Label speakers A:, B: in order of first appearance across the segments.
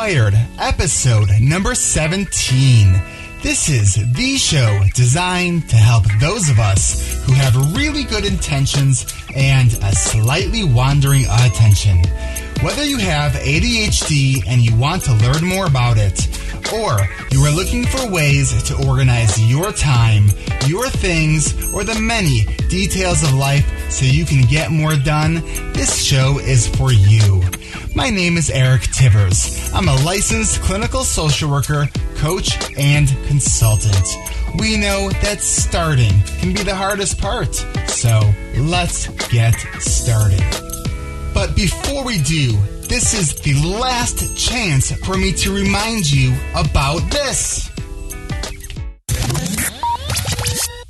A: Rewired, episode number 17. This is the show designed to help those of us who have really good intentions and a slightly wandering attention. Whether you have ADHD and you want to learn more about it, or you are looking for ways to organize your time, your things, or the many details of life so you can get more done, this show is for you. My name is Eric Tivers. I'm a licensed clinical social worker, coach, and consultant. We know that starting can be the hardest part, so let's get started. But before we do, this is the last chance for me to remind you about this.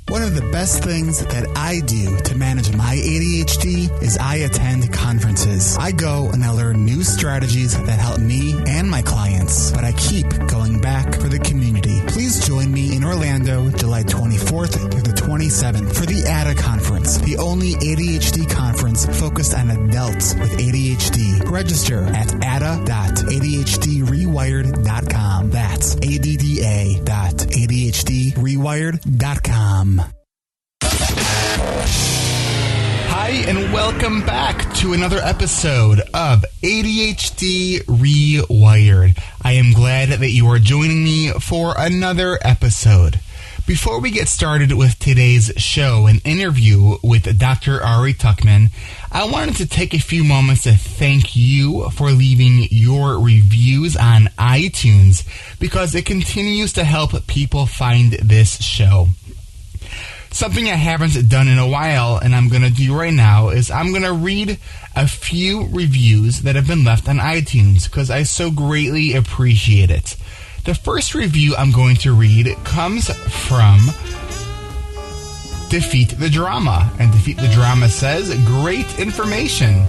A: One of the best things that I do to manage my ADHD is I attend conferences. I go and I learn new strategies that help me and my clients, but I keep going back for the community. Please join me in Orlando, July 24th through the 27th for the ADA conference, the only ADHD conference focused on adults with ADHD. Register at ada.adhdrewired.com. That's ADDA.ADHDrewired.com. Hi, and welcome back to another episode of ADHD Rewired. I am glad that you are joining me for another episode. Before we get started with today's show, an interview with Dr. Ari Tuckman, I wanted to take a few moments to thank you for leaving your reviews on iTunes because it continues to help people find this show. Something I haven't done in a while, and I'm going to do right now, is I'm going to read a few reviews that have been left on iTunes because I so greatly appreciate it. The first review I'm going to read comes from Defeat the Drama. And Defeat the Drama says, great information.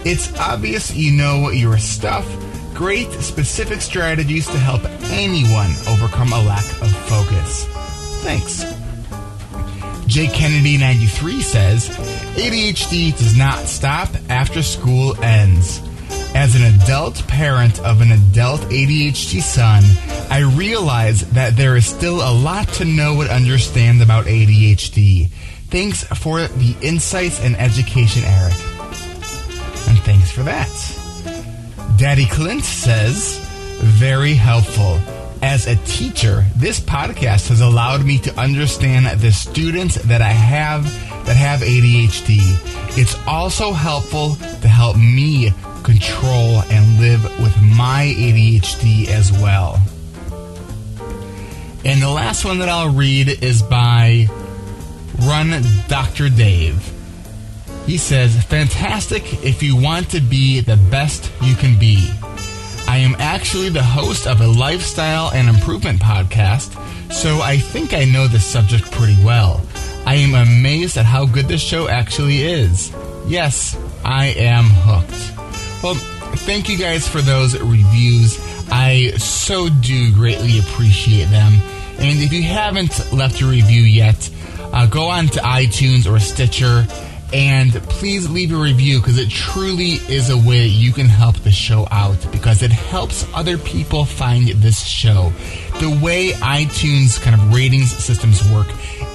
A: It's obvious you know your stuff. Great specific strategies to help anyone overcome a lack of focus. Thanks. J. Kennedy 93 says, ADHD does not stop after school ends. As an adult parent of an adult ADHD son, I realize that there is still a lot to know and understand about ADHD. Thanks for the insights and education, Eric. And thanks for that. Daddy Clint says, very helpful. As a teacher, this podcast has allowed me to understand the students that I have that have ADHD. It's also helpful to help me control and live with my ADHD as well. And the last one that I'll read is by Run Dr. Dave. He says, fantastic if you want to be the best you can be. I am actually the host of a lifestyle and improvement podcast, so I think I know this subject pretty well. I am amazed at how good this show actually is. Yes, I am hooked. Well, thank you guys for those reviews. I so do greatly appreciate them. And if you haven't left a review yet, go on to iTunes or Stitcher and please leave a review because it truly is a way you can help the show out because it helps other people find this show. The way iTunes kind of ratings systems work,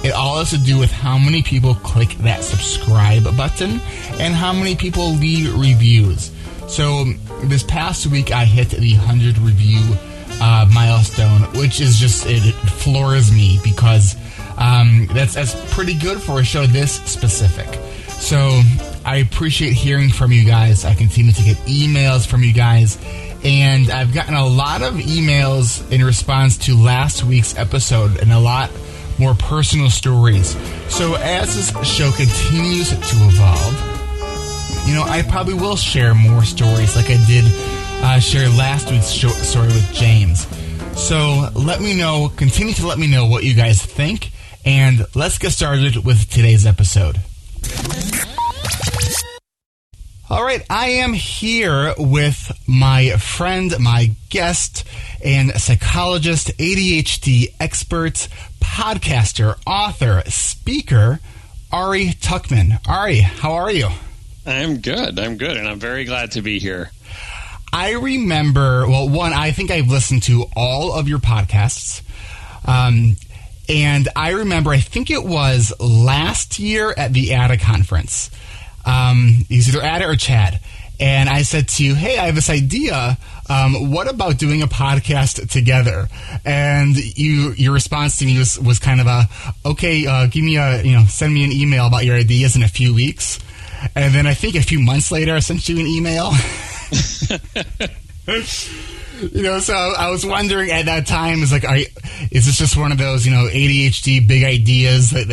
A: it all has to do with how many people click that subscribe button and how many people leave reviews. So this past week I hit the 100 review milestone, which is just, it floors me because that's pretty good for a show this specific. So I appreciate hearing from you guys. I continue to get emails from you guys, and I've gotten a lot of emails in response to last week's episode and a lot more personal stories. So as this show continues to evolve, I probably will share more stories like I did share last week's story with James. So continue to let me know what you guys think, and let's get started with today's episode. All right, I am here with my friend, my guest, and psychologist, ADHD expert, podcaster, author, speaker, Ari Tuckman. Ari, how are you?
B: I'm good, and I'm very glad to be here.
A: I remember, well, one, I think I've listened to all of your podcasts. And I remember, I think it was last year at the ADA conference. It was either ADA or Chad. And I said to you, hey, I have this idea. What about doing a podcast together? And your response to me was kind of okay, send me an email about your ideas in a few weeks. And then I think a few months later, I sent you an email. So I was wondering at that time, is this just one of those, ADHD big ideas that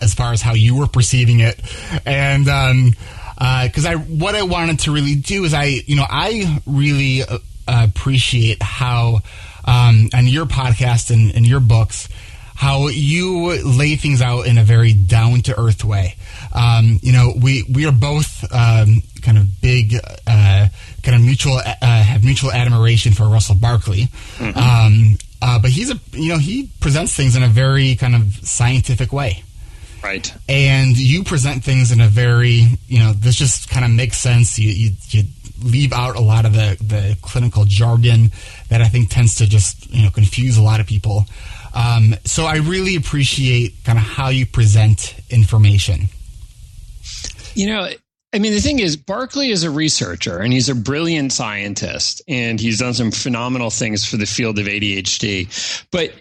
A: as far as how you were perceiving it? And, because what I wanted to really do is I really appreciate how on your podcast and your books, how you lay things out in a very down to earth way. We are both kind of big, kind of have mutual admiration for Russell Barkley. Mm-hmm. But he presents things in a very kind of scientific way.
B: Right.
A: And you present things in a very, this just kind of makes sense. You leave out a lot of the clinical jargon that I think tends to just, confuse a lot of people. So I really appreciate kind of how you present information.
B: The thing is, Barkley is a researcher and he's a brilliant scientist and he's done some phenomenal things for the field of ADHD. But,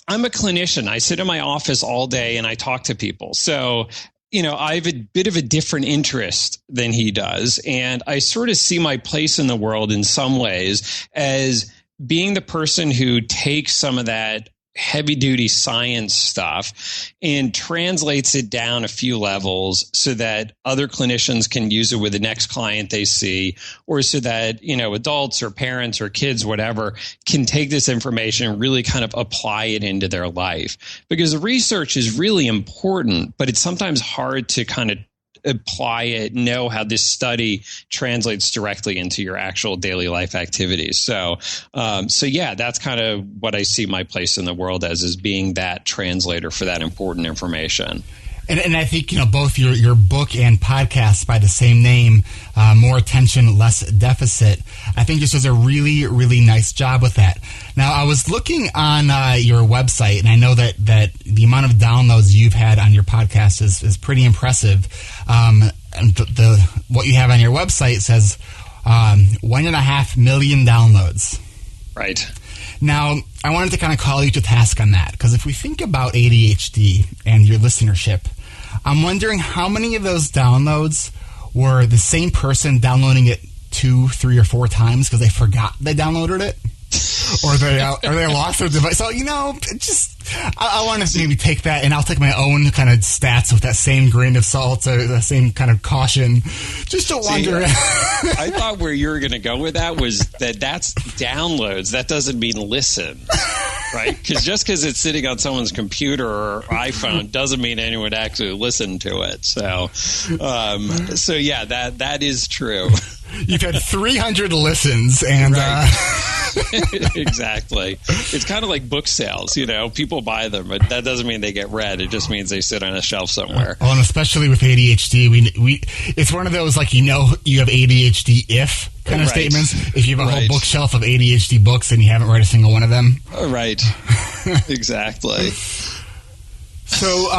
B: I'm a clinician. I sit in my office all day and I talk to people. So, I have a bit of a different interest than he does. And I sort of see my place in the world in some ways as being the person who takes some of that heavy duty science stuff and translates it down a few levels so that other clinicians can use it with the next client they see, or so that, adults or parents or kids, whatever, can take this information and really kind of apply it into their life. Because the research is really important, but it's sometimes hard to kind of apply it, know how this study translates directly into your actual daily life activities. So yeah, that's kind of what I see my place in the world as being that translator for that important information.
A: And I think, both your book and podcast by the same name, More Attention, Less Deficit, I think just does a really, really nice job with that. Now, I was looking on your website, and I know that the amount of downloads you've had on your podcast is pretty impressive. And what you have on your website says 1.5 million downloads.
B: Right.
A: Now, I wanted to kind of call you to task on that, because if we think about ADHD and your listenership, I'm wondering how many of those downloads were the same person downloading it 2, 3, or 4 times because they forgot they downloaded it, or they lost their device. So I want to maybe take that, and I'll take my own kind of stats with that same grain of salt or the same kind of caution, just to wonder.
B: I thought where you were going to go with that was that's downloads. That doesn't mean listen, right? Because it's sitting on someone's computer or iPhone doesn't mean anyone would actually listen to it. So yeah, that is true.
A: You've had 300 listens, and
B: right. Exactly. It's kind of like book sales. People buy them, but that doesn't mean they get read. It just means they sit on a shelf somewhere.
A: Well, and especially with ADHD, we it's one of those you have ADHD if kind of statements. If you have a whole bookshelf of ADHD books and you haven't read a single one of them,
B: right? Exactly.
A: So,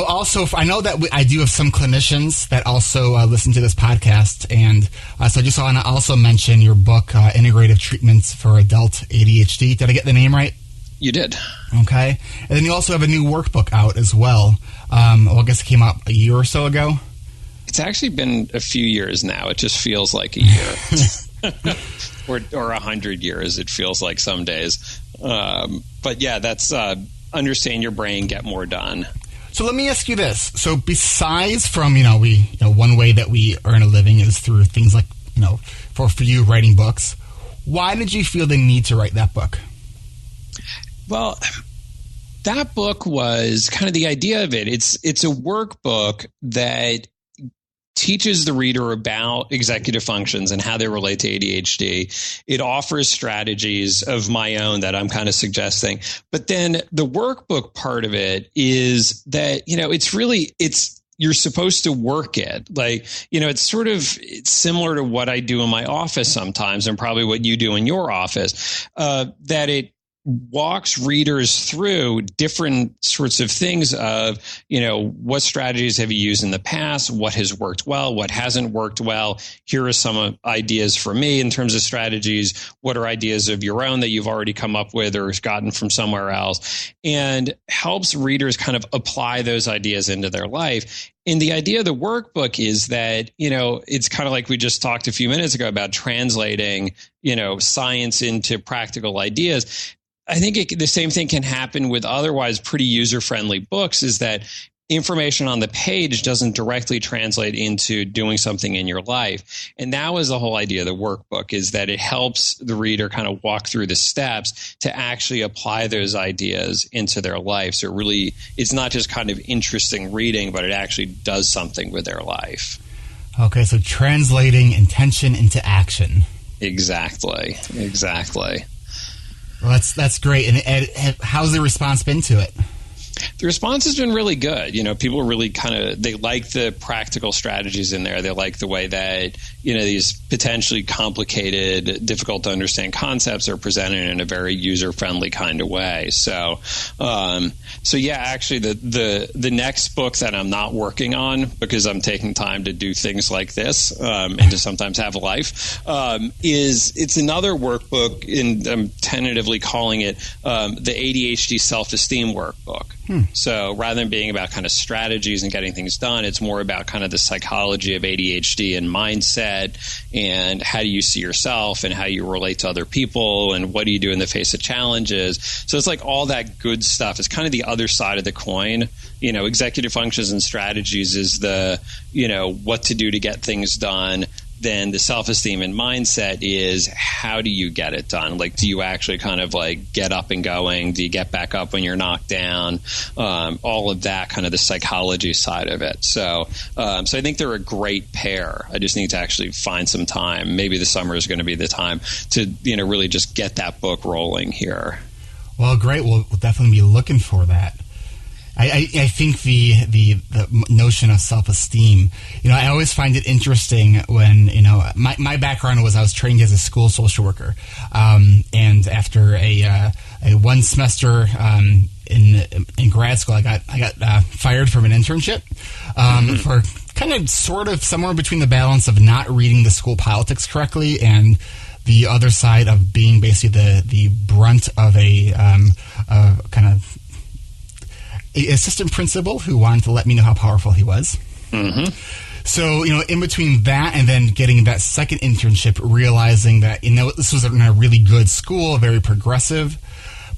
A: also, I know that I do have some clinicians that also listen to this podcast. And so I just want to also mention your book, Integrative Treatments for Adult ADHD. Did I get the name right?
B: You did.
A: Okay. And then you also have a new workbook out as well. I guess it came out a year or so ago.
B: It's actually been a few years now. It just feels like a year. or 100 years, it feels like some days. But yeah, that's... understand your brain, get more done.
A: So let me ask you this. So besides from, one way that we earn a living is through things like, for you writing books, why did you feel the need to write that book?
B: Well, that book was kind of the idea of it. It's a workbook that teaches the reader about executive functions and how they relate to ADHD. It offers strategies of my own that I'm kind of suggesting. But then the workbook part of it is that, it's you're supposed to work it. Like, it's similar to what I do in my office sometimes, and probably what you do in your office, that it walks readers through different sorts of things of, what strategies have you used in the past? What has worked well? What hasn't worked well? Here are some ideas for me in terms of strategies. What are ideas of your own that you've already come up with or gotten from somewhere else? And helps readers kind of apply those ideas into their life. And the idea of the workbook is that, it's kind of like we just talked a few minutes ago about translating, science into practical ideas. I think the same thing can happen with otherwise pretty user-friendly books, is that information on the page doesn't directly translate into doing something in your life. And that was the whole idea of the workbook, is that it helps the reader kind of walk through the steps to actually apply those ideas into their life. So really, it's not just kind of interesting reading, but it actually does something with their life.
A: Okay, so translating intention into action.
B: Exactly.
A: Well, that's great. And how's the response been to it?
B: The response has been really good. People really they like the practical strategies in there. They like the way that, these potentially complicated, difficult to understand concepts are presented in a very user-friendly kind of way. So yeah, actually the next book that I'm not working on, because I'm taking time to do things like this, and to sometimes have a life, it's another workbook, and I'm tentatively calling it, the ADHD self-esteem workbook. So rather than being about kind of strategies and getting things done, it's more about kind of the psychology of ADHD and mindset, and how do you see yourself and how you relate to other people, and what do you do in the face of challenges. So it's like all that good stuff. It's kind of the other side of the coin. Executive functions and strategies is the, what to do to get things done. Then the self-esteem and mindset is, how do you get it done? Like, do you actually kind of like get up and going? Do you get back up when you're knocked down? All of that, kind of the psychology side of it. So I think they're a great pair. I just need to actually find some time. Maybe the summer is going to be the time to, really just get that book rolling here.
A: Well, great. We'll definitely be looking for that. I think the notion of self-esteem, I always find it interesting when, my background was I was trained as a school social worker. And after a one semester in grad school, I got fired from an internship for kind of sort of somewhere between the balance of not reading the school politics correctly and the other side of being basically the brunt of a kind of assistant principal who wanted to let me know how powerful he was. Mm-hmm. So, in between that and then getting that second internship, realizing that, this was in a really good school, very progressive,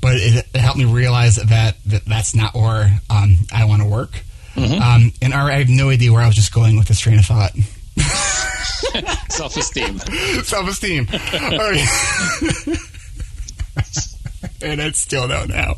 A: but it helped me realize that that's not where I want to work. Mm-hmm. And I have no idea where I was just going with this train of thought.
B: Self-esteem.
A: All right. And I still don't know.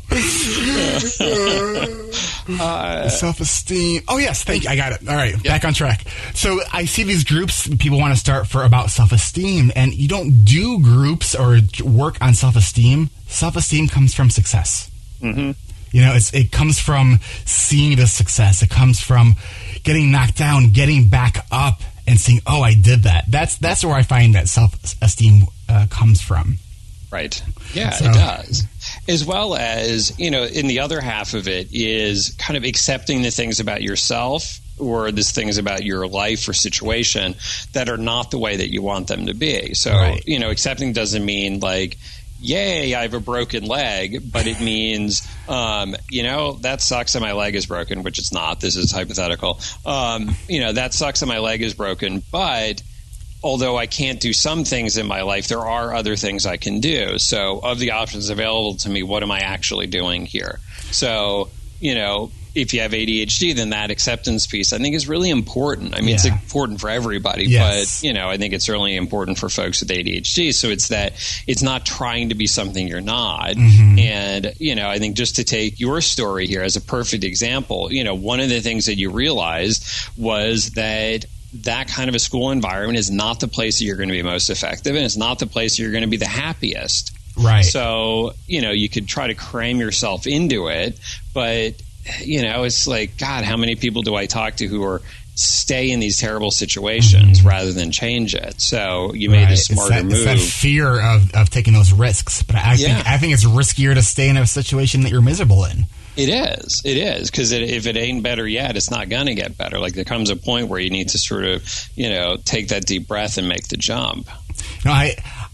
A: Self-esteem. Oh, yes. Thank you. I got it. All right. Yep. Back on track. So I see these groups people want to start for about self-esteem, and you don't do groups or work on self-esteem. Self-esteem comes from success. Mm-hmm. It comes from seeing the success. It comes from getting knocked down, getting back up, and saying, oh, I did that. That's where I find that self-esteem comes from.
B: Right. Yeah, so. It does. As well as, in the other half of it is kind of accepting the things about yourself or these things about your life or situation that are not the way that you want them to be. So, right. Accepting doesn't mean like, yay, I have a broken leg, but it means, that sucks that my leg is broken, which it's not. This is hypothetical. That sucks that my leg is broken, but although I can't do some things in my life, there are other things I can do. So of the options available to me, what am I actually doing here? So, if you have ADHD, then that acceptance piece I think is really important. I mean, It's important for everybody, yes. But, I think it's certainly important for folks with ADHD. So it's that it's not trying to be something you're not. Mm-hmm. And, I think just to take your story here as a perfect example, one of the things that you realized was that kind of a school environment is not the place that you're going to be most effective, and it's not the place you're going to be the happiest.
A: Right.
B: So, you could try to cram yourself into it, but it's like, God, how many people do I talk to who are stay in these terrible situations rather than change it? So you made a smarter move.
A: It's that fear of taking those risks. But I think it's riskier to stay in a situation that you're miserable in.
B: It is, because if it ain't better yet, it's not going to get better. Like, there comes a point where you need to sort of, take that deep breath and make the jump.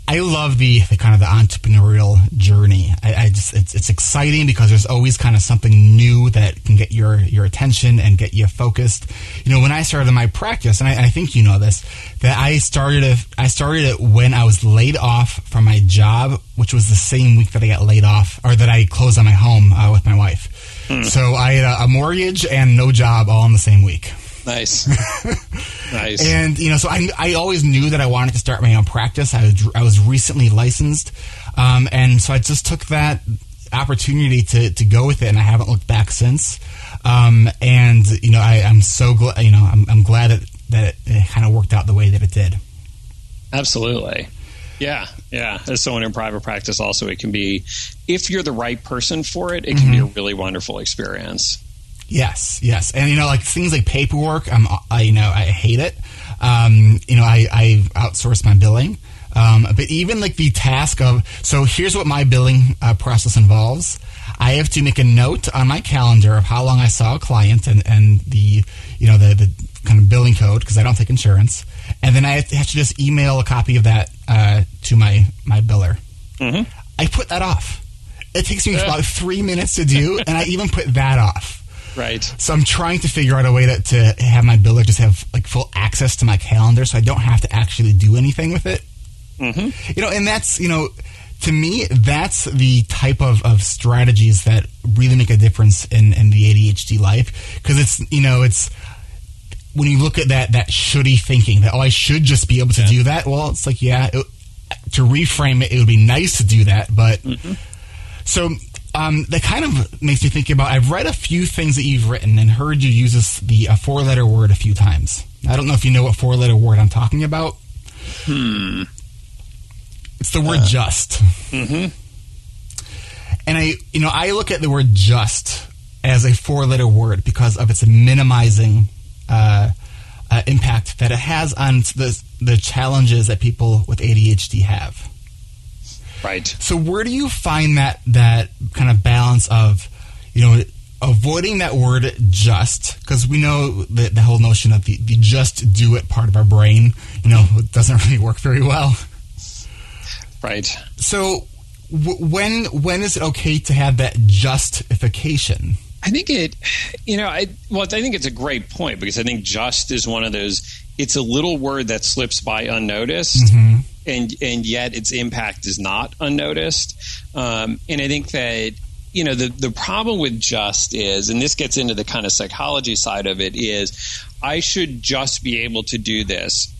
A: I love the kind of the entrepreneurial journey. It's exciting because there's always kind of something new that can get your attention and get you focused. When I started my practice, and I think you know this, that I started it when I was laid off from my job, which was the same week that I got laid off, or that I closed on my home with my wife. So I had a mortgage and no job all in the same week.
B: Nice. Nice.
A: And, so I always knew that I wanted to start my own practice. I was recently licensed. And so I just took that opportunity to go with it, and I haven't looked back since. I'm so glad, I'm glad that it kind of worked out the way that it did.
B: Absolutely. Yeah. As someone in private practice also, it can be, if you're the right person for it, it can be a really wonderful experience. Yes.
A: And, like things like paperwork, I hate it. I outsource my billing. But even like the task of, so here's what my billing process involves. I have to make a note on my calendar of how long I saw a client and the kind of billing code, because I don't take insurance. And then I have to just email a copy of that to my biller. Mm-hmm. I put that off. It takes me about 3 minutes to do, and I even put that off.
B: Right.
A: So I'm trying to figure out a way to have my biller just have like full access to my calendar, so I don't have to actually do anything with it. Mm-hmm. And that's, to me, that's the type of strategies that really make a difference in the ADHD life. Because it's when you look at that shouldy thinking that, I should just be able to do that. Well, it's like, to reframe it would be nice to do that. But so that kind of makes me think about, I've read a few things that you've written and heard you use the 4-letter word a few times. I don't know if you know what 4-letter word I'm talking about. It's the word just. Mm-hmm. And I look at the word just as a 4-letter word because of its minimizing impact that it has on the challenges that people with ADHD have.
B: Right.
A: So where do you find that kind of balance of, avoiding that word just, because we know the whole notion of the just do it part of our brain, it doesn't really work very well.
B: Right.
A: So when is it okay to have that justification?
B: I think I think it's a great point, because I think just is one of those, it's a little word that slips by unnoticed, and yet its impact is not unnoticed. And I think that, the problem with just is, and this gets into the kind of psychology side of it, is I should just be able to do this.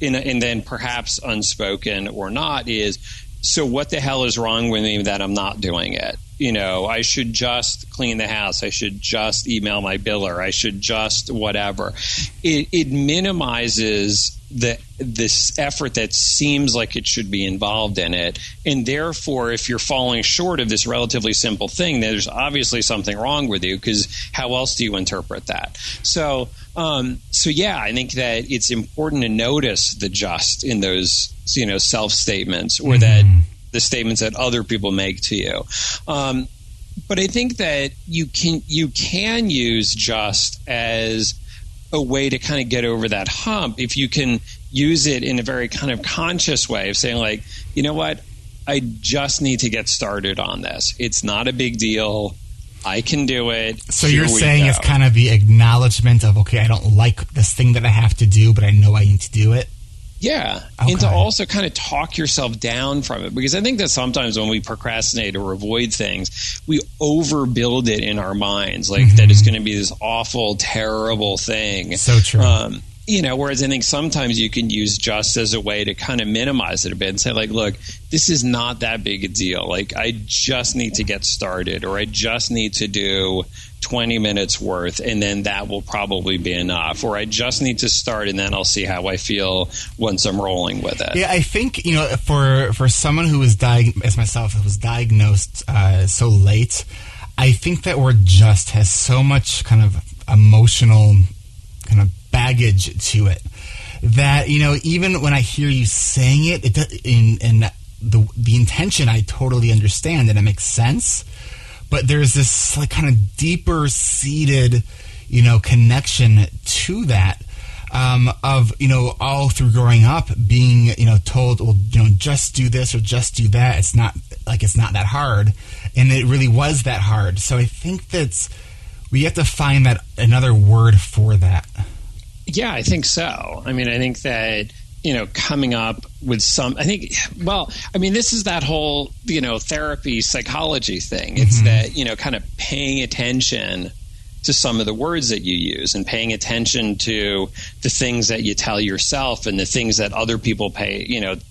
B: And then perhaps unspoken or not is, so what the hell is wrong with me that I'm not doing it? I should just clean the house. I should just email my biller. I should just whatever. It minimizes this effort that seems like it should be involved in it. And therefore, if you're falling short of this relatively simple thing, there's obviously something wrong with you, because how else do you interpret that? So I think that it's important to notice the just in those, self-statements, or that the statements that other people make to you. But I think that you can use just as a way to kind of get over that hump if you can use it in a very kind of conscious way of saying, like, you know what, I just need to get started on this. It's not a big deal. I can do it.
A: So you're saying it's kind of the acknowledgement of, okay, I don't like this thing that I have to do, but I know I need to do it.
B: Yeah. Okay. And to also kind of talk yourself down from it, because I think that sometimes when we procrastinate or avoid things, we overbuild it in our minds, like that it's going to be this awful, terrible thing.
A: So true.
B: Whereas I think sometimes you can use just as a way to kind of minimize it a bit and say, like, look, this is not that big a deal. Like, I just need to get started, or I just need to do 20 minutes worth, and then that will probably be enough. Or I just need to start, and then I'll see how I feel once I'm rolling with it.
A: Yeah, I think, for someone who was as myself, who was diagnosed so late, I think that word just has so much kind of emotional kind of baggage to it that, you know, even when I hear you saying it, the intention I totally understand and it makes sense, but there's this like kind of deeper seated, you know, connection to that. Of, you know, all through growing up being, you know, told, well, you know, just do this or just do that. It's not that hard. And it really was that hard. So I think we have to find that another word for that.
B: Yeah, I think so. I mean, I think that, you know, coming up with this is that whole, you know, therapy psychology thing. It's that, you know, kind of paying attention to some of the words that you use and paying attention to the things that you tell yourself and the things that other people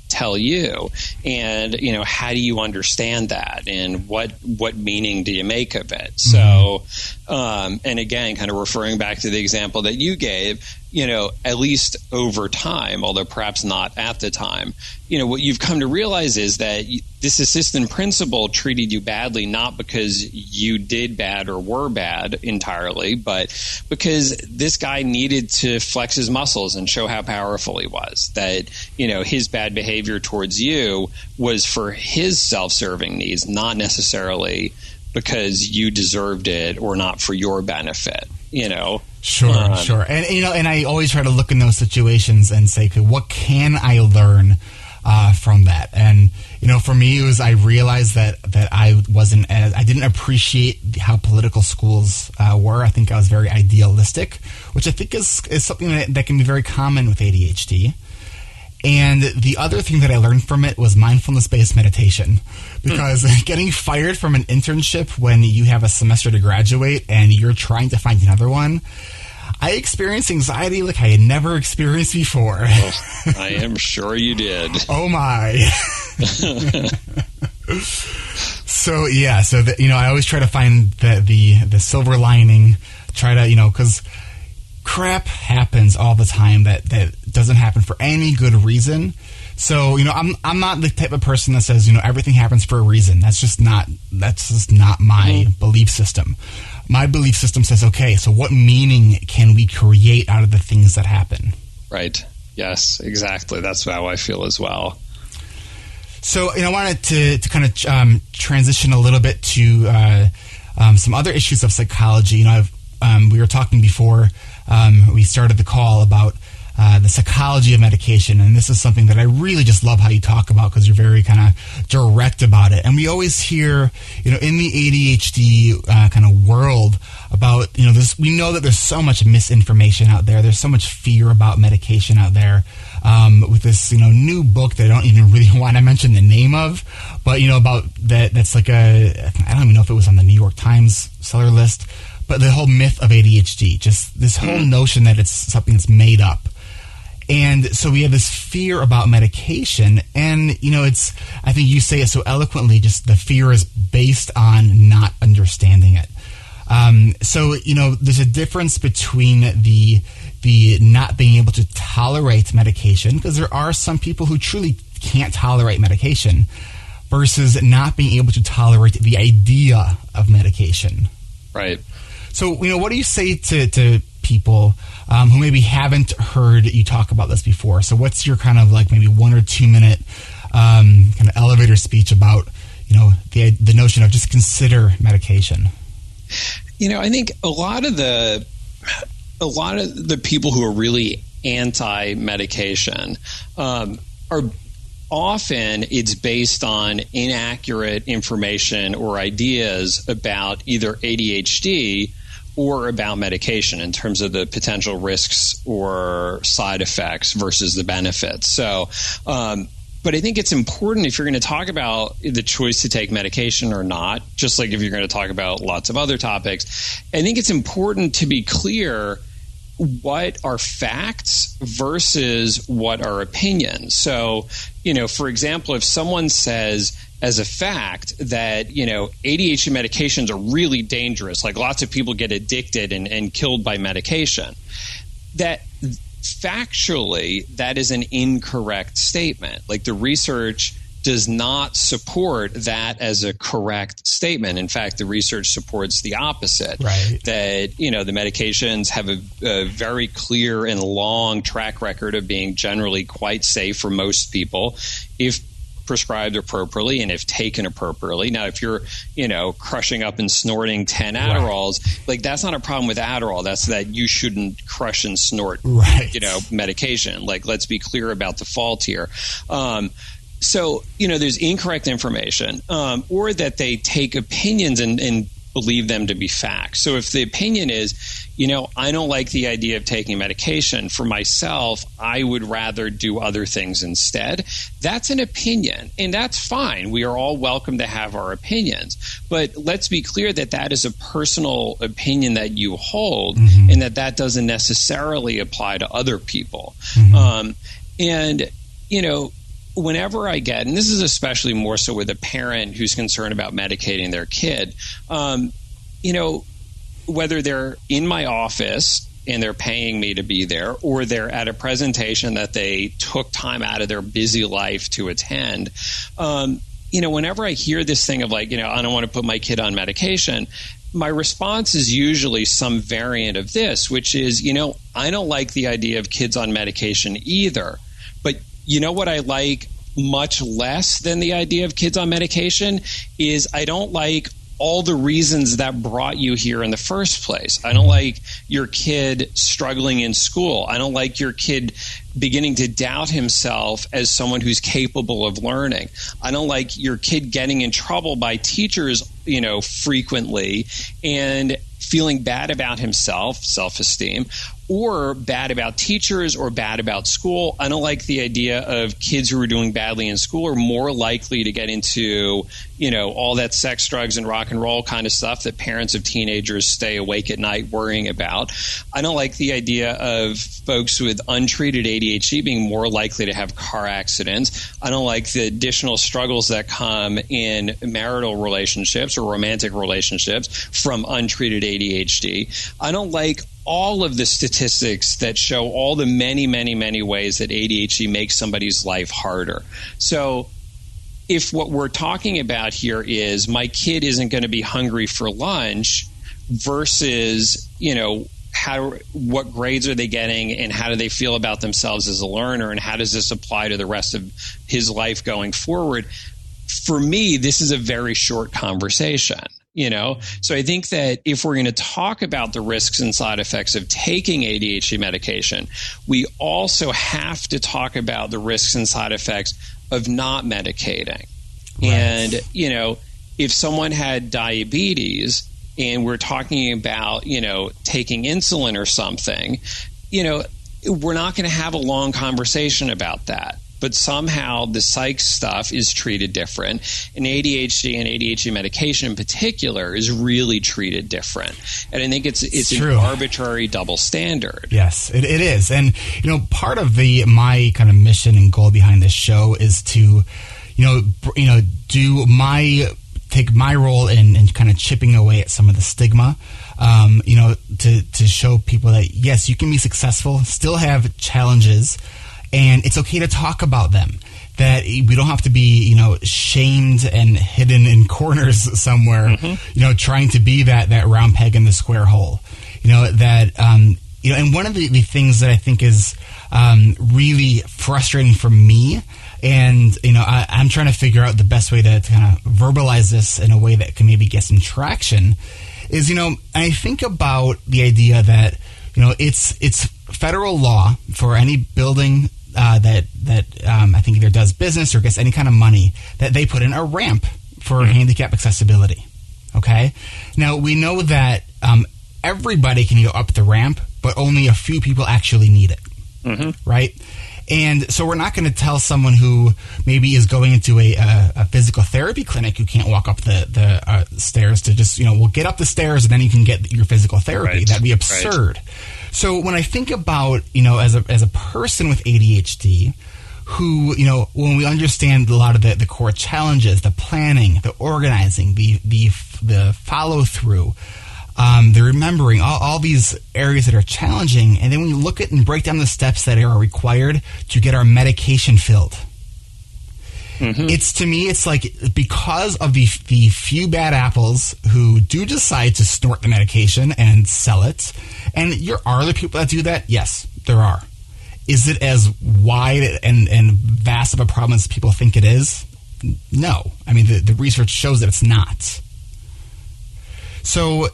B: tell you. And, you know, how do you understand that and what meaning do you make of it? So, and again, kind of referring back to the example that you gave, you know, at least over time, although perhaps not at the time, you know, what you've come to realize is that this assistant principal treated you badly, not because you did bad or were bad entirely, but because this guy needed to flex his muscles and show how powerful he was. That, you know, his bad behavior towards you was for his self-serving needs, not necessarily because you deserved it or not for your benefit, you know?
A: Sure. And, you know, and I always try to look in those situations and say, okay, what can I learn from that? And, you know, for me, I realized that I didn't appreciate how political schools were. I think I was very idealistic, which I think is something that can be very common with ADHD. And the other thing that I learned from it was mindfulness-based meditation, because getting fired from an internship when you have a semester to graduate and you're trying to find another one, I experienced anxiety like I had never experienced before.
B: Well, I am sure you did.
A: Oh my. So yeah, you know, I always try to find the silver lining, try to, you know, because crap happens all the time that doesn't happen for any good reason. So, you know, I'm not the type of person that says, you know, everything happens for a reason. That's just not my belief system. My belief system says, okay, so what meaning can we create out of the things that happen?
B: Right. Yes, exactly. That's how I feel as well.
A: So, you know, I wanted to kind of transition a little bit to some other issues of psychology. You know, we were talking before we started the call about the psychology of medication, and this is something that I really just love how you talk about, because you're very kind of direct about it. And we always hear, you know, in the ADHD kind of world about, you know, this. We know that there's so much misinformation out there. There's so much fear about medication out there. With this, you know, new book that I don't even really want to mention the name of, but, you know, about that. That's like I don't even know if it was on the New York Times seller list, but the whole myth of ADHD, just this whole notion that it's something that's made up. And so we have this fear about medication, and, you know, I think you say it so eloquently, just the fear is based on not understanding it. So, you know, there's a difference between the not being able to tolerate medication, because there are some people who truly can't tolerate medication, versus not being able to tolerate the idea of medication.
B: Right.
A: So, you know, what do you say to people who maybe haven't heard you talk about this before? So what's your kind of like maybe 1 or 2 minute kind of elevator speech about, you know, the notion of just consider medication?
B: You know, I think a lot of the people who are really anti-medication are often it's based on inaccurate information or ideas about either ADHD or about medication in terms of the potential risks or side effects versus the benefits. So, but I think it's important if you're going to talk about the choice to take medication or not, just like if you're going to talk about lots of other topics, I think it's important to be clear what are facts versus what are opinions. So, you know, for example, if someone says as a fact that, you know, ADHD medications are really dangerous, like lots of people get addicted and killed by medication, that factually that is an incorrect statement. Like the research does not support that as a correct statement. In fact, the research supports the opposite,
A: right?
B: That, the medications have a very clear and long track record of being generally quite safe for most people if prescribed appropriately and if taken appropriately. Now, if you're, crushing up and snorting 10 Adderalls, like, that's not a problem with Adderall. That's that you shouldn't crush and snort, medication. Like, let's be clear about the fault here. So, there's incorrect information, or that they take opinions and believe them to be facts. So if the opinion is, I don't like the idea of taking medication. For myself, I would rather do other things instead. That's an opinion, and that's fine. We are all welcome to have our opinions. But let's be clear that that is a personal opinion that you hold, and that doesn't necessarily apply to other people. Whenever I get, and this is especially more so with a parent who's concerned about medicating their kid, whether they're in my office and they're paying me to be there, or they're at a presentation that they took time out of their busy life to attend, whenever I hear this thing of like, I don't want to put my kid on medication, my response is usually some variant of this, which is, I don't like the idea of kids on medication either. But you know what I like much less than the idea of kids on medication is I don't like all the reasons that brought you here in the first place. I don't like your kid struggling in school. I don't like your kid beginning to doubt himself as someone who's capable of learning. I don't like your kid getting in trouble by teachers, frequently, and feeling bad about himself, self-esteem, or bad about teachers or bad about school. I don't like the idea of kids who are doing badly in school are more likely to get into, all that sex, drugs, and rock and roll kind of stuff that parents of teenagers stay awake at night worrying about. I don't like the idea of folks with untreated ADHD being more likely to have car accidents. I don't like the additional struggles that come in marital relationships or romantic relationships from untreated ADHD. I don't like all of the statistics that show all the many, many, many ways that ADHD makes somebody's life harder. So if what we're talking about here is my kid isn't going to be hungry for lunch versus, what grades are they getting and how do they feel about themselves as a learner and how does this apply to the rest of his life going forward? For me, this is a very short conversation. So I think that if we're going to talk about the risks and side effects of taking ADHD medication, we also have to talk about the risks and side effects of not medicating. Right. And, if someone had diabetes and we're talking about, taking insulin or something, we're not going to have a long conversation about that. But somehow the psych stuff is treated different. And ADHD and ADHD medication in particular is really treated different. And I think it's an arbitrary double standard.
A: Yes, it is. And, part of my kind of mission and goal behind this show is to, take my role in kind of chipping away at some of the stigma, to show people that, yes, you can be successful, still have challenges, and it's okay to talk about them, that we don't have to be, shamed and hidden in corners somewhere, trying to be that round peg in the square hole, and one of the things that I think is really frustrating for me, and, I'm trying to figure out the best way to kind of verbalize this in a way that can maybe get some traction is, I think about the idea that, it's federal law for any building that I think either does business or gets any kind of money that they put in a ramp for handicap accessibility. Okay. Now we know that everybody can go up the ramp, but only a few people actually need it. Right. And so we're not going to tell someone who maybe is going into a physical therapy clinic who can't walk up the stairs to just, we'll get up the stairs and then you can get your physical therapy. Right. That'd be absurd. Right. So when I think about, as a person with ADHD who, when we understand a lot of the core challenges, the planning, the organizing, the follow through, the remembering, all these areas that are challenging, and then when you look at and break down the steps that are required to get our medication filled, It's, to me, it's like, because of the few bad apples who do decide to snort the medication and sell it, and are there people that do that? Yes, there are. Is it as wide and vast of a problem as people think it is? No. I mean, the research shows that it's not. So,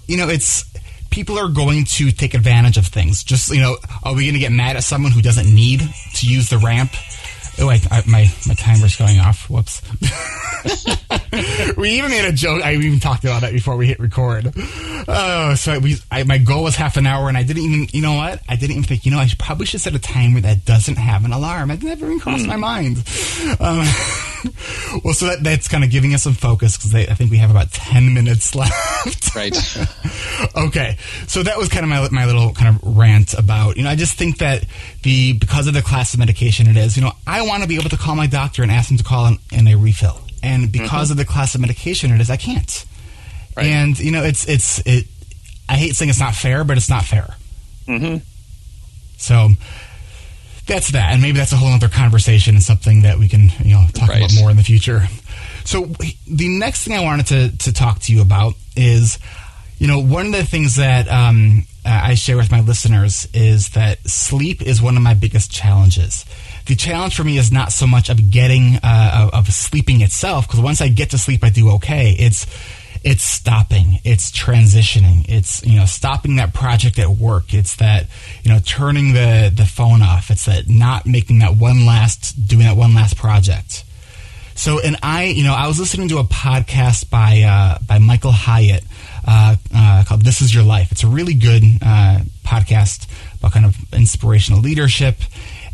A: people are going to take advantage of things. Just, are we going to get mad at someone who doesn't need to use the ramp? Oh, my timer's going off. Whoops. We even made a joke. I even talked about that before we hit record. Oh, so my goal was half an hour, and I didn't even, I didn't even think, I probably should set a timer that doesn't have an alarm. It never even crossed my mind. Well, so that's kind of giving us some focus, because I think we have about 10 minutes left.
B: Right.
A: Okay. So that was kind of my little kind of rant about, I just think that because of the class of medication it is, I want to be able to call my doctor and ask him to call in a refill. And because of the class of medication it is, I can't. Right. And, I hate saying it's not fair, but it's not fair. So that's that. And maybe that's a whole other conversation and something that we can, talk about more in the future. So the next thing I wanted to talk to you about is, one of the things that I share with my listeners is that sleep is one of my biggest challenges. The challenge for me is not so much of getting of sleeping itself, because once I get to sleep, I do okay. It's stopping. It's transitioning. It's stopping that project at work. It's that turning the phone off. It's that not making doing that one last project. So, and I was listening to a podcast by Michael Hyatt called "This Is Your Life." It's a really good podcast about kind of inspirational leadership.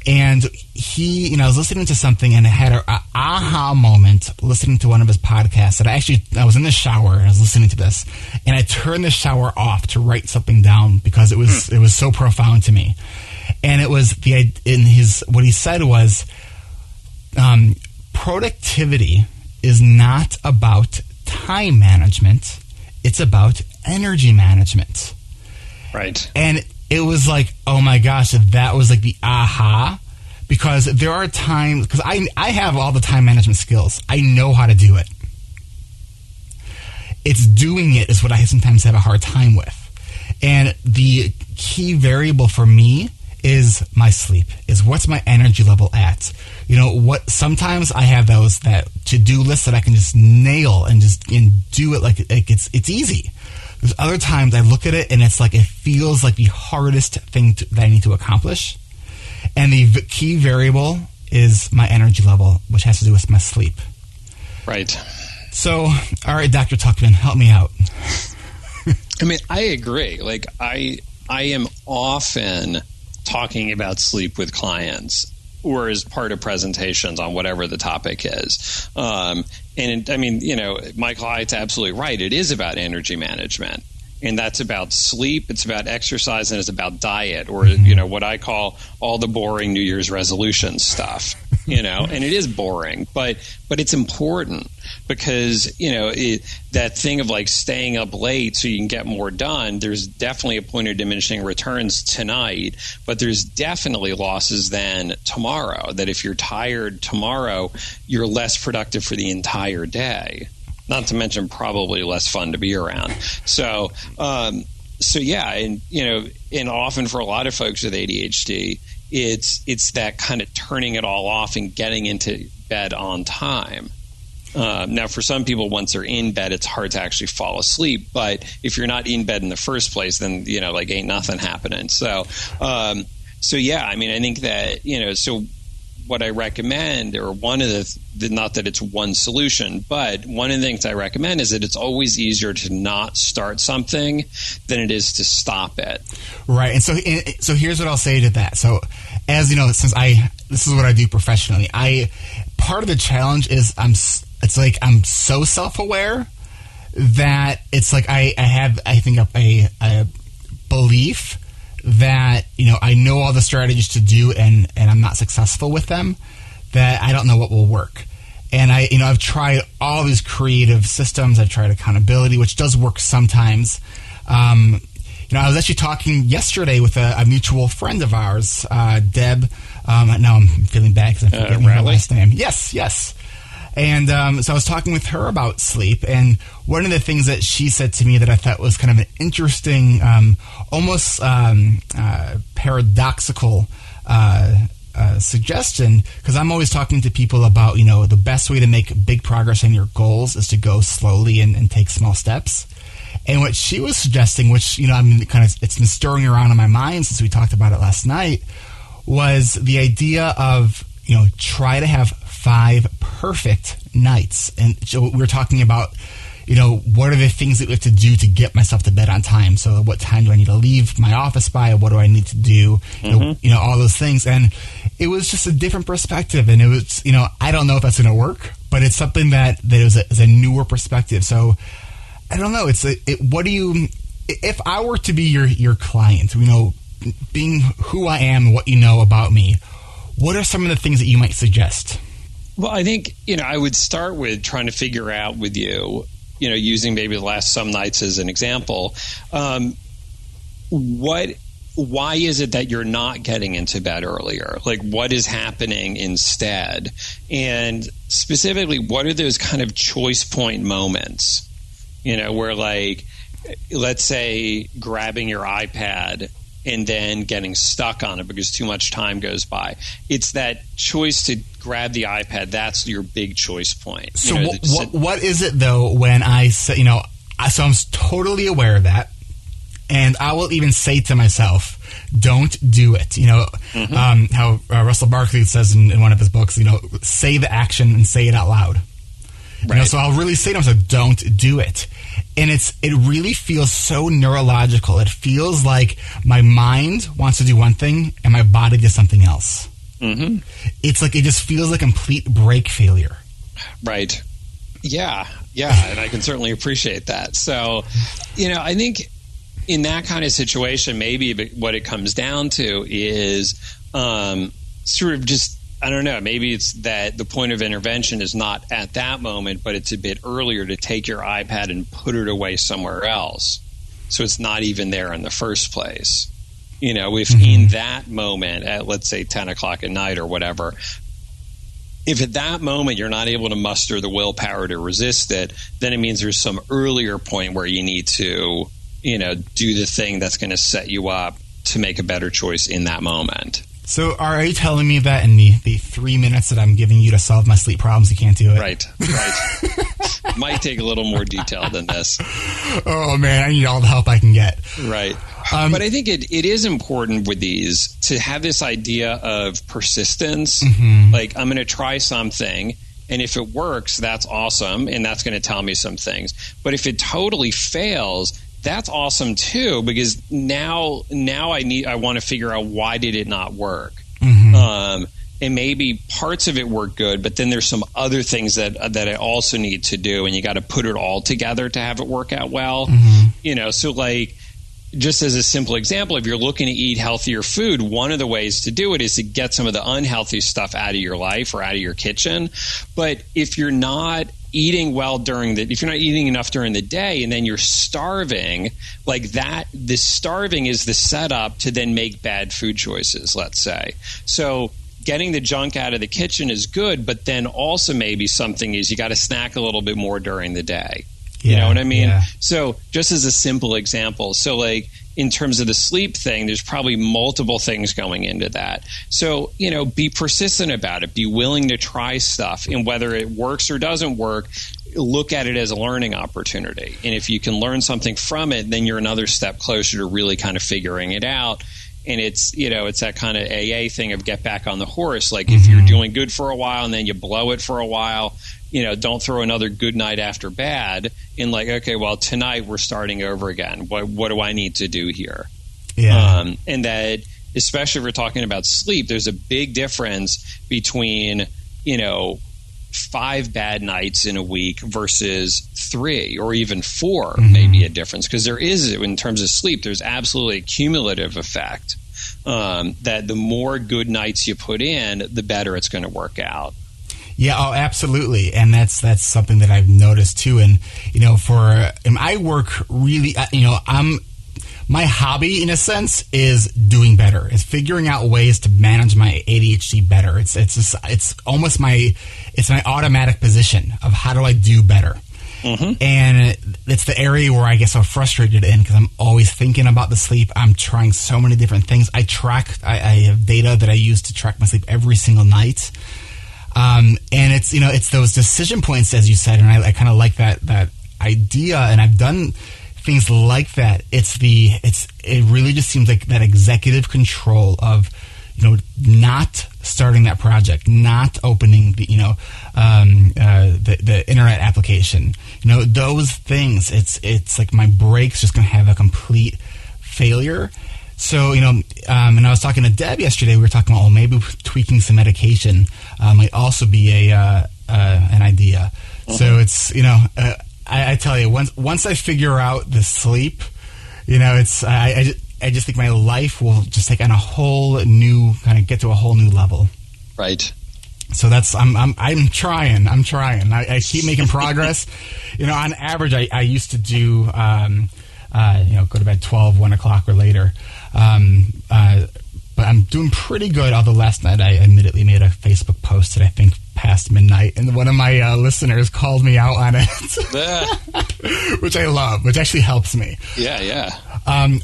A: And he, I was listening to something, and I had an aha moment listening to one of his podcasts. And I was in the shower and I was listening to this, and I turned the shower off to write something down because it was so profound to me. And it was what he said was, productivity is not about time management; it's about energy management.
B: Right.
A: And it was like, oh my gosh, that was like the aha, because there are times, because I have all the time management skills. I know how to do it. It's doing it is what I sometimes have a hard time with. And the key variable for me is my sleep, is what's my energy level at. Sometimes I have that to-do list that I can just nail and do it like it's easy. There's other times I look at it and it's like it feels like the hardest thing that I need to accomplish. And the key variable is my energy level, which has to do with my sleep.
B: Right.
A: So, all right, Dr. Tuchman, help me out.
B: I mean, I agree. Like, I am often talking about sleep with clients or as part of presentations on whatever the topic is. Michael Hyatt's absolutely right. It is about energy management. And that's about sleep, it's about exercise, and it's about diet, or, what I call all the boring New Year's resolution stuff, and it is boring, but it's important because, that thing of like staying up late so you can get more done, there's definitely a point of diminishing returns tonight, but there's definitely losses then tomorrow, that if you're tired tomorrow, you're less productive for the entire day. Not to mention probably less fun to be around. So yeah, and often for a lot of folks with ADHD, it's that kind of turning it all off and getting into bed on time. Now, for some people, once they're in bed, it's hard to actually fall asleep. But if you're not in bed in the first place, then ain't nothing happening. So yeah, I mean, I think that so. What I recommend, or one of the not that it's one solution, but one of the things I recommend is that it's always easier to not start something than it is to stop it. Right. And so here's what I'll say to that. So as since this is what I do professionally, part of the challenge is I'm so self-aware that it's like I have a belief that I know all the strategies to do and I'm not successful with them, that I don't know what will work. And I've tried all these creative systems. I've tried accountability, which does work sometimes. I was actually talking yesterday with a mutual friend of ours, Deb. Now I'm feeling bad because I'm forgetting her last name. Yes.
A: And so I was talking with her about sleep, and one of the things that she said to me that I thought was kind of an interesting, almost paradoxical suggestion, because I'm always talking to people about, the best way to make big progress on your goals is to go slowly and take small steps. And what she was suggesting, which, it's been stirring around in my mind since we talked about it last night, was the idea of, try to have 5 perfect nights. And so we were talking about, what are the things that we have to do to get myself to bed on time? So what time do I need to leave my office by? What do I need to do? All those things. And it was just a different perspective. And it was, I don't know if that's going to work, but it's something that is a newer perspective. So I don't know. What do you, if I were to be your client, being who I am and what you know about me, what are some of the things that you might suggest?
B: Well, I think, I would start with trying to figure out with you, using maybe the last some nights as an example, why is it that you're not getting into bed earlier? Like, what is happening instead? And specifically, what are those kind of choice point moments? Where, like, let's say grabbing your iPad and then getting stuck on it because too much time goes by. It's that choice to grab the iPad. That's your big choice point.
A: So what is it, though, when I say, so I'm totally aware of that. And I will even say to myself, don't do it. How Russell Barkley says in one of his books, say the action and say it out loud. Right. So I'll really say to myself, don't do it. And it really feels so neurological. It feels like my mind wants to do one thing and my body does something else. Mm-hmm. It's like it just feels like complete brake failure.
B: Right. Yeah. And I can certainly appreciate that. So, I think in that kind of situation, maybe what it comes down to is sort of just, I don't know, maybe it's that the point of intervention is not at that moment, but it's a bit earlier to take your iPad and put it away somewhere else. So it's not even there in the first place. If in that moment at, let's say, 10 o'clock at night or whatever, if at that moment you're not able to muster the willpower to resist it, then it means there's some earlier point where you need to, do the thing that's going to set you up to make a better choice in that moment.
A: So are you telling me that in the 3 minutes that I'm giving you to solve my sleep problems, you can't do it?
B: Right. Might take a little more detail than this.
A: Oh, man, I need all the help I can get.
B: Right. But I think it is important with these to have this idea of persistence. Mm-hmm. Like, I'm going to try something, and if it works, that's awesome, and that's going to tell me some things. But if it totally fails, that's awesome too, because now I want to figure out, why did it not work? Mm-hmm. And maybe parts of it work good, but then there's some other things that I also need to do, and you got to put it all together to have it work out well. Mm-hmm. So like, just as a simple example, if you're looking to eat healthier food, one of the ways to do it is to get some of the unhealthy stuff out of your life or out of your kitchen. But if you're not eating well if you're not eating enough during the day and then you're starving, like that, the starving is the setup to then make bad food choices, let's say. So getting the junk out of the kitchen is good, but then also maybe something is you got to snack a little bit more during the day. You know what I mean? Yeah. So just as a simple example, so like in terms of the sleep thing, there's probably multiple things going into that. So, be persistent about it. Be willing to try stuff. And whether it works or doesn't work, look at it as a learning opportunity. And if you can learn something from it, then you're another step closer to really kind of figuring it out. And it's, it's that kind of AA thing of get back on the horse. Like if you're doing good for a while and then you blow it for a while, don't throw another good night after bad and like, okay, well, tonight we're starting over again. What do I need to do here? Yeah. And that, especially if we're talking about sleep, there's a big difference between, 5 bad nights in a week versus 3 or even 4, maybe a difference. Because there is, in terms of sleep, there's absolutely a cumulative effect that the more good nights you put in, the better it's going to work out.
A: Yeah, oh, absolutely. And that's something that I've noticed too. And, I work really, My hobby, in a sense, is doing better. Is figuring out ways to manage my ADHD better. It's almost my automatic position of how do I do better. Mm-hmm. And it's the area where I get so frustrated in because I'm always thinking about the sleep. I'm trying so many different things. I have data that I use to track my sleep every single night. And it's those decision points, as you said, and I kind of like that idea, and I've done things like that. It really just seems like that executive control of, not starting that project, not opening the internet application, those things. It's like my brake's just going to have a complete failure. So, and I was talking to Deb yesterday. We were talking about, maybe tweaking some medication might also be an idea. Mm-hmm. So it's, I tell you, once I figure out the sleep, I just think my life will just take on a whole new, kind of get to a whole new level. Right. So I'm trying. I keep making progress. On average, I used to do, go to bed 12, 1 o'clock or later. But I'm doing pretty good. Although last night I admittedly made a Facebook post that I think past midnight, and one of my listeners called me out on it, which I love, which actually helps me.
B: Yeah.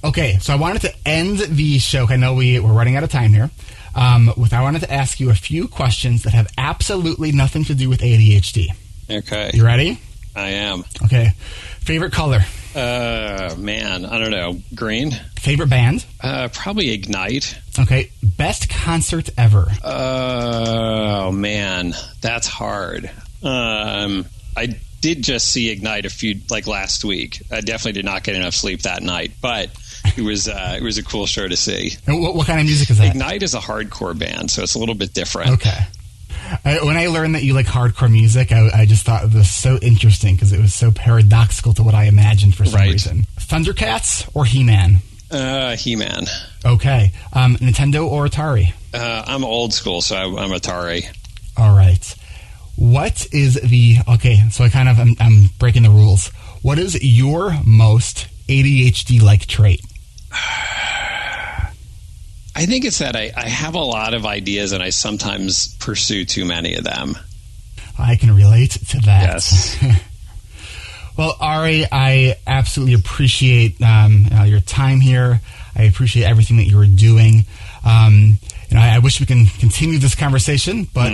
A: Okay, so I wanted to end the show. I know we're running out of time here. I wanted to ask you a few questions that have absolutely nothing to do with ADHD.
B: Okay.
A: You ready?
B: I am.
A: Okay. Favorite color?
B: Man, I don't know. Green.
A: Favorite band?
B: Probably Ignite.
A: Okay. Best concert ever?
B: Oh, man. That's hard. I did just see Ignite last week. I definitely did not get enough sleep that night, but it was a cool show to see.
A: And what kind of music is that?
B: Ignite is a hardcore band, so it's a little bit different.
A: Okay. When I learned that you like hardcore music, I just thought it was so interesting because it was so paradoxical to what I imagined for some reason. Thundercats or He-Man?
B: He-Man.
A: Okay. Nintendo or Atari?
B: I'm old school, so I'm Atari.
A: All right. What is so I'm breaking the rules. What is your most ADHD-like trait?
B: I think it's that I have a lot of ideas and I sometimes pursue too many of them.
A: I can relate to that.
B: Yes.
A: Well, Ari, I absolutely appreciate your time here. I appreciate everything that you were doing. I wish we can continue this conversation, but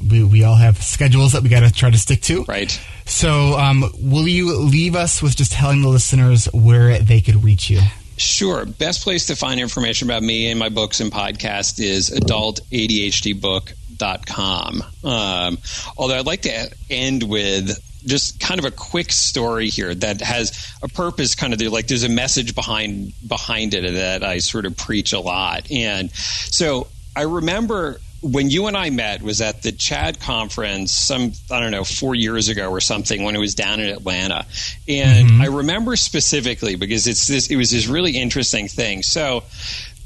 A: we all have schedules that we got to try to stick to.
B: Right.
A: So, will you leave us with just telling the listeners where they could reach you?
B: Sure. Best place to find information about me and my books and podcast is adultadhdbook.com. Although I'd like to end with just kind of a quick story here that has a purpose, kind of there's a message behind it that I sort of preach a lot. And so I remember when you and I met was at the CHAD conference 4 years ago or something when it was down in Atlanta. And I remember specifically because it was this really interesting thing. So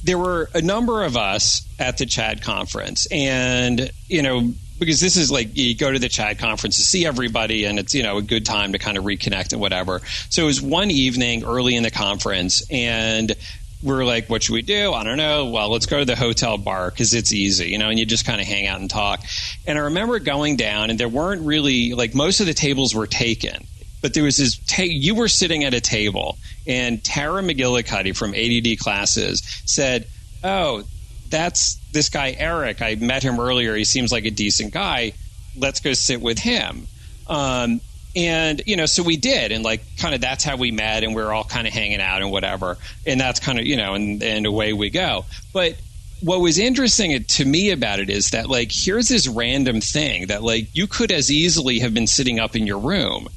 B: there were a number of us at the CHAD conference, and because this is you go to the CHAD conference to see everybody, and it's a good time to kind of reconnect and whatever. So it was one evening early in the conference, and we're like, what should we do? I don't know. Well, let's go to the hotel bar because it's easy, and you just kind of hang out and talk. And I remember going down, and there weren't really most of the tables were taken, but there was this. You were sitting at a table, and Tara McGillicuddy from ADD Classes said, "Oh, that's this guy Eric. I met him earlier. He seems like a decent guy. Let's go sit with him." And, so we did, and kind of that's how we met, and we were all kind of hanging out and whatever. And that's kind of, and away we go. But what was interesting to me about it is that here's this random thing that you could as easily have been sitting up in your room,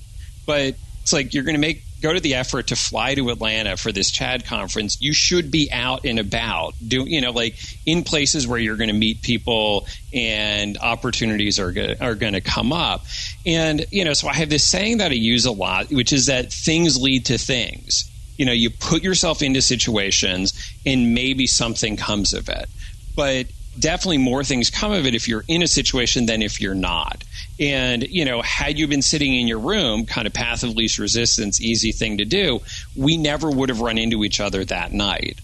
B: but it's you're going to go to the effort to fly to Atlanta for this CHAD conference. You should be out and about, in places where you're going to meet people and opportunities are going to come up. And, so I have this saying that I use a lot, which is that things lead to things. You put yourself into situations and maybe something comes of it. But definitely more things come of it if you're in a situation than if you're not. And, had you been sitting in your room, kind of path of least resistance, easy thing to do, we never would have run into each other that night.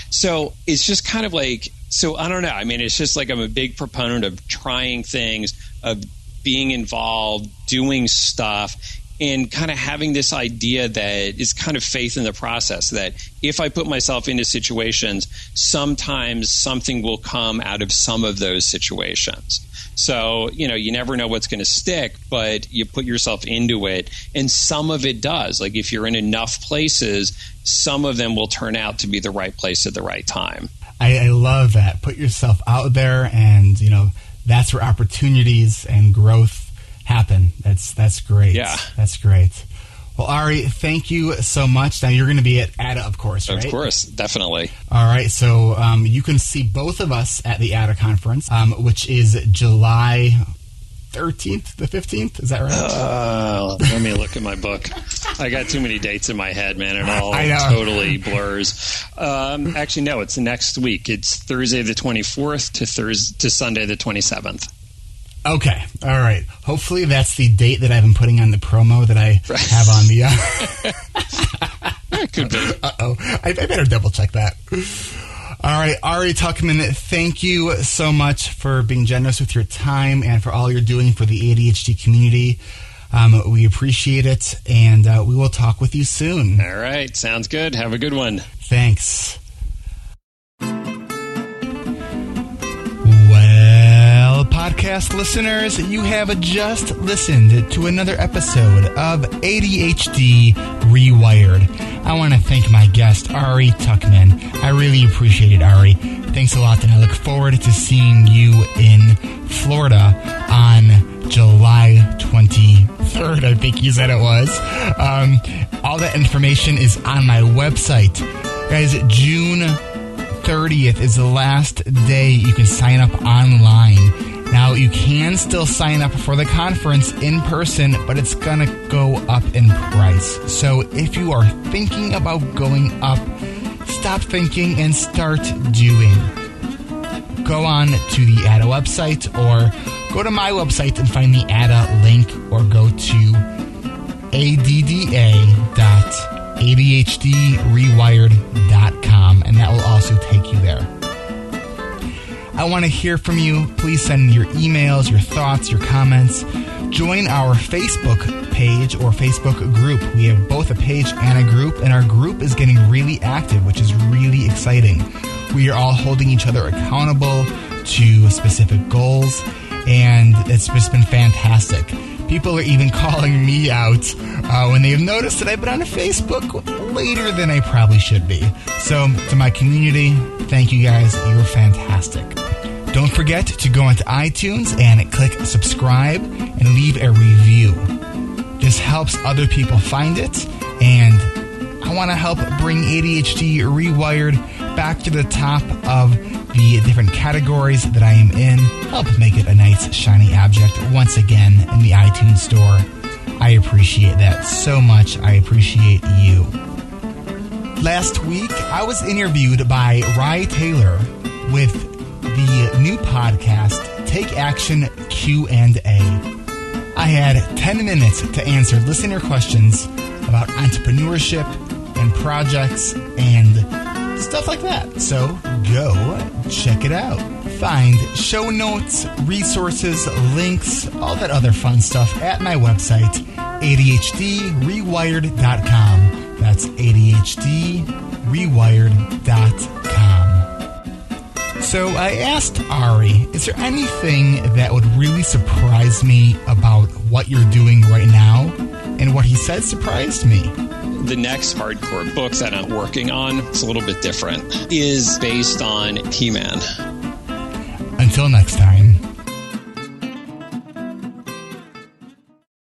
B: So it's just kind of like, so I don't know. I mean, it's just like I'm a big proponent of trying things, of being involved, doing stuff, and kind of having this idea that is kind of faith in the process, that if I put myself into situations, sometimes something will come out of some of those situations. So, you never know what's going to stick, but you put yourself into it, and some of it does. Like if you're in enough places, some of them will turn out to be the right place at the right time.
A: I love that. Put yourself out there, and, that's where opportunities and growth happen. That's great.
B: Yeah.
A: That's great. Well, Ari, thank you so much. Now, you're going to be at ADA, of course, right?
B: Of course, definitely.
A: All right, so you can see both of us at the ADA conference, which is July 13th, the 15th. Is that right?
B: Let me look at my book. I got too many dates in my head, man. It all totally blurs. Actually, no, it's next week. It's Thursday the 24th to Sunday the 27th.
A: Okay. All right. Hopefully that's the date that I've been putting on the promo that I have on the...
B: Could be.
A: Uh-oh. I better double check that. All right. Ari Tuchman, thank you so much for being generous with your time and for all you're doing for the ADHD community. We appreciate it, and we will talk with you soon.
B: All right. Sounds good. Have a good one.
A: Thanks. Well, podcast listeners, you have just listened to another episode of ADHD Rewired. I want to thank my guest, Ari Tuckman. I really appreciate it, Ari. Thanks a lot, and I look forward to seeing you in Florida on July 23rd, I think you said it was. All that information is on my website. Guys, June 30th is the last day you can sign up online. Now, you can still sign up for the conference in person, but it's going to go up in price. So if you are thinking about going up, stop thinking and start doing. Go on to the ADA website, or go to my website and find the ADA link, or go to adda.adhdrewired.com, and that will also take you there. I want to hear from you. Please send your emails, your thoughts, your comments. Join our Facebook page or Facebook group. We have both a page and a group, and our group is getting really active, which is really exciting. We are all holding each other accountable to specific goals, and it's just been fantastic. People are even calling me out when they have noticed that I've been on Facebook later than I probably should be. So, to my community, thank you guys. You're fantastic. Don't forget to go onto iTunes and click subscribe and leave a review. This helps other people find it, and I want to help bring ADHD Rewired back to the top of the different categories that I am in. Help make it a nice shiny object once again in the iTunes store. I appreciate that so much. I appreciate you. Last week, I was interviewed by Rye Taylor with the new podcast, Take Action Q&A. I had 10 minutes to answer listener questions about entrepreneurship and projects and stuff like that. So go check it out. Find show notes, resources, links, all that other fun stuff at my website, ADHDrewired.com. That's ADHDrewired.com. So I asked Ari, is there anything that would really surprise me about what you're doing right now? And what he said surprised me.
B: The next hardcore book that I'm working on, it's a little bit different, is based on He-Man.
A: Until next time.